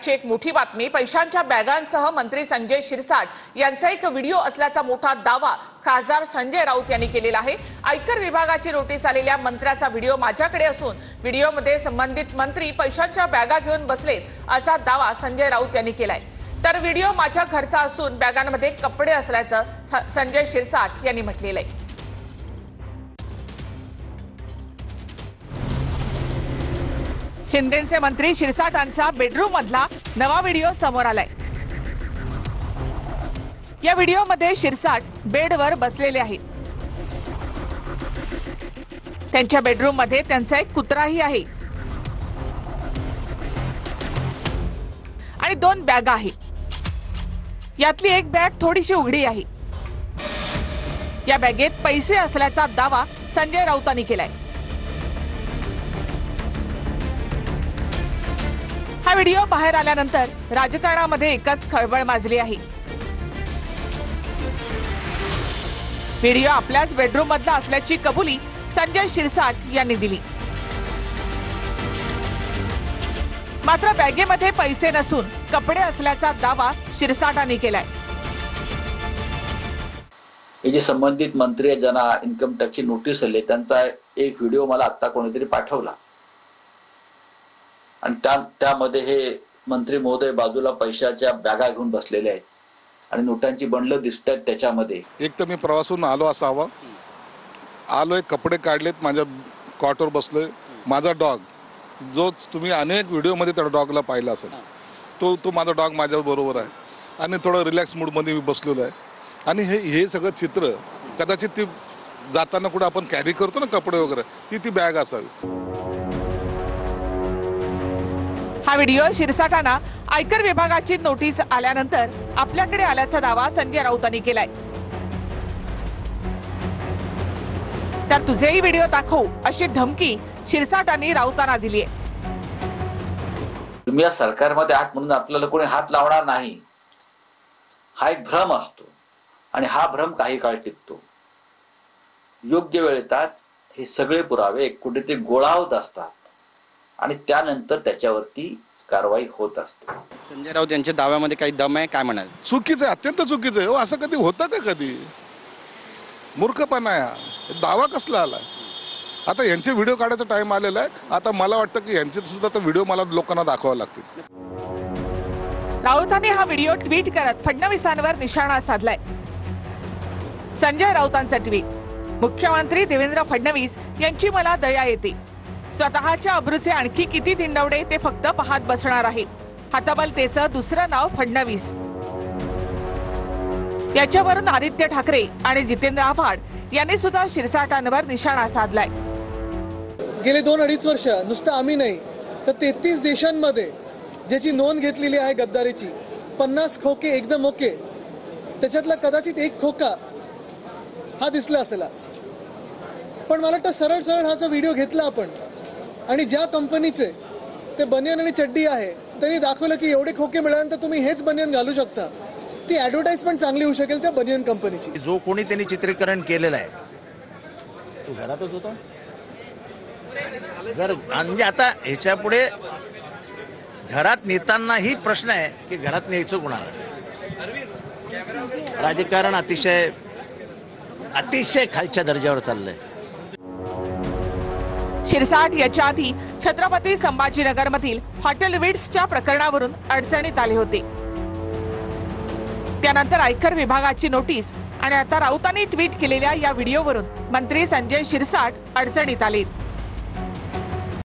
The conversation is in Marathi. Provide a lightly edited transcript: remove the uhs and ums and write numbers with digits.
आजची एक मोठी बातमी। पैशांच्या बॅगांसह मंत्री संजय शिरसाट यांचा एक व्हिडिओ असल्याचा मोठा दावा खासदार संजय राऊत यांनी केलेला आहे। आयकर विभागाची नोटीस आलेल्या मंत्र्याचा व्हिडिओ माझ्याकडे असून व्हिडिओमध्ये संबंधित मंत्री पैशांच्या बॅगा घेऊन बसलेत असा दावा संजय राऊत यांनी केलाय। तर व्हिडिओ माझ्या घरचा असून बॅगांमध्ये कपडे असल्याचं संजय शिरसाट यांनी म्हटलेलं आहे। शिंदेचे मंत्री शिरसाटांच्या बेडरूम मधला नवा व्हिडिओ समोर आलाय। या व्हिडिओमध्ये शिरसाट बेडवर बसलेले आहेत। त्यांच्या बेडरूम मध्ये त्यांचा एक कुत्राही आहे आणि 2 बॅगा आहेत। यातली एक बॅग थोडीशी उघडी आहे। या बॅगेत पैसे असल्याचा दावा संजय राऊतांनी केलाय। हा व्हिडिओ बाहेर आल्यानंतर राजकारणामध्ये एकच खळबळ माजली आहे। व्हिडिओ आपल्याच बेडरूम मधला असल्याची कबुली संजय शिरसाट यांनी दिली। मात्र बॅगेमध्ये पैसे नसून कपडे असल्याचा दावा शिरसाटांनी केलाय। हे जे संबंधित मंत्री ज्यांना इन्कम टॅक्सची नोटीस आली त्यांचा एक व्हिडिओ मला आता कोणीतरी पाठवला आणि त्यामध्ये हे मंत्री महोदय बाजूला पैशाच्या बॅगा घेऊन बसलेले आहेत आणि नोटांची बंडलं दिसतात त्याच्यामध्ये। एक तर मी प्रवासून आलो असावा, आलोय, कपडे काढलेत, माझ्या कॉटवर बसलोय। माझा डॉग जो तुम्ही अनेक व्हिडिओमध्ये त्या डॉगला पाहिला असेल तो माझा डॉग माझ्या बरोबर आहे आणि थोडं रिलॅक्स मूडमध्ये मी बसलेलो आहे। आणि हे सगळं चित्र कदाचित ती जाताना कुठे आपण कॅरी करतो ना कपडे वगैरे ती बॅग असावी। हा व्हिडिओ शिरसाटांना आयकर विभागाची नोटीस आल्यानंतर आपल्याकडे आल्याचा दावा संजय राऊतांनी केलाय। तर तुझेही व्हिडिओ दाखवू अशी धमकी शिरसाटांनी राऊतांना दिली आहे। तुम्ही या सरकारमध्ये आहात म्हणून आपल्याला कोणी हात लावणार नाही, हा एक भ्रम असतो आणि हा भ्रम काही काळ टिकतो। योग्य वेळ येतात हे सगळे पुरावे कुठेतरी गोळा होत असतात आणि त्यानंतर त्याच्यावरती कारवाई होत असते। संजय राऊत यांच्या दाव्यामध्ये काही दम आहे, काय म्हणाल? चुकीचं आहे, अत्यंत चुकीचं आहे। असं कधी होतं का? कधी मूर्खपणा आहे। दावा कसला आला? आता यांचे व्हिडिओ काढायचा टाइम आलेला आहे। आता मला वाटतं की यांचे सुद्धा तर व्हिडिओ मला लोकांना दाखवावे लागतील। राऊतांनी हा व्हिडिओ ट्विट करत फडणवीसांवर निशाणा साधलाय। संजय राऊतांचा ट्विट: मुख्यमंत्री देवेंद्र फडणवीस यांची मला दया येते। स्वतःच्या अब्रूचे आणखी किती धिंडवडे ते फक्त पाहत बसणार आहेत। हतबलतेचं दुसरं नाव फडणवीस। याच्यावरून आदित्य ठाकरे आणि जितेंद्र आव्हाड यांनी सुद्धा शिरसाटांवर निशाणा साधलाय। गेले 2-2.5 वर्ष नुसतं आम्ही नाही तर 33 देशांमध्ये ज्याची नोंद घेतलेली आहे गद्दारीची, 50 खोके एकदम ओके, त्याच्यातला कदाचित एक खोका हा दिसला असेल आज। पण मला वाटतं सरळ सरळ हा व्हिडिओ घेतला आपण आणि ज्या कंपनीचे ते बनियन आणि चड्डी आहे त्यांनी दाखवलं की एवढे खोके मिळाल्यानंतर तुम्ही हेच बनियन घालू शकता। ती ॲडव्हर्टाइजमेंट चांगली होऊ शकेल त्या बनियन कंपनीची। जो कोणी त्यांनी चित्रीकरण केलेलं आहे तो घरातच होता। जर म्हणजे आता ह्याच्या पुढे घरात नेतानाही प्रश्न आहे की घरात न्यायचं कोणाला? राजकारण अतिशय खालच्या दर्जावर चाललंय। शिरसाट याच्या आधी छत्रपती संभाजीनगर मधील हॉटेल विट्सच्या प्रकरणावरून अडचणीत आले होते। त्यानंतर आयकर विभागाची नोटीस आणि आता राऊतांनी ट्विट केलेल्या या व्हिडिओवरून मंत्री संजय शिरसाट अडचणीत आले।